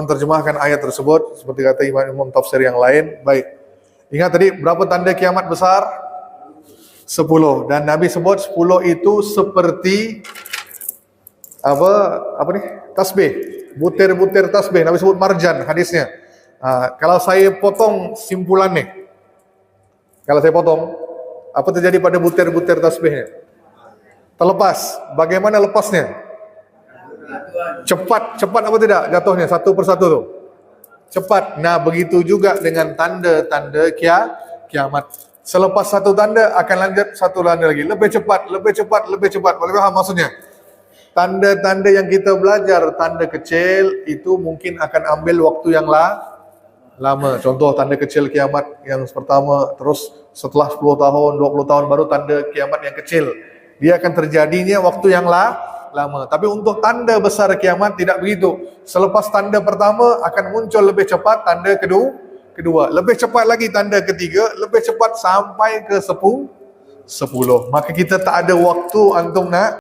Terjemahkan ayat tersebut seperti kata imam tafsir yang lain. Baik. Ingat tadi berapa tanda kiamat besar? 10. Dan Nabi sebut 10 itu seperti apa nih? Tasbih. Butir-butir tasbih. Nabi sebut marjan hadisnya. Kalau saya potong simpulan nih. Kalau saya potong, apa terjadi pada butir-butir tasbihnya? Terlepas. Bagaimana lepasnya? Cepat apa tidak jatuhnya satu persatu tu? Cepat. Nah, begitu juga dengan tanda-tanda kiamat. Selepas satu tanda akan lanjut satu tanda lagi. Lebih cepat. Boleh paham maksudnya? Tanda-tanda yang kita belajar, tanda kecil itu mungkin akan ambil waktu yang lama. Contoh tanda kecil kiamat yang pertama, terus setelah 10 tahun, 20 tahun baru tanda kiamat yang kecil. Dia akan terjadinya waktu yang lama. Tapi untuk tanda besar kiamat tidak begitu. Selepas tanda pertama akan muncul lebih cepat tanda kedua. Lebih cepat lagi tanda ketiga, lebih cepat sampai ke 10. Maka kita tak ada waktu antum nak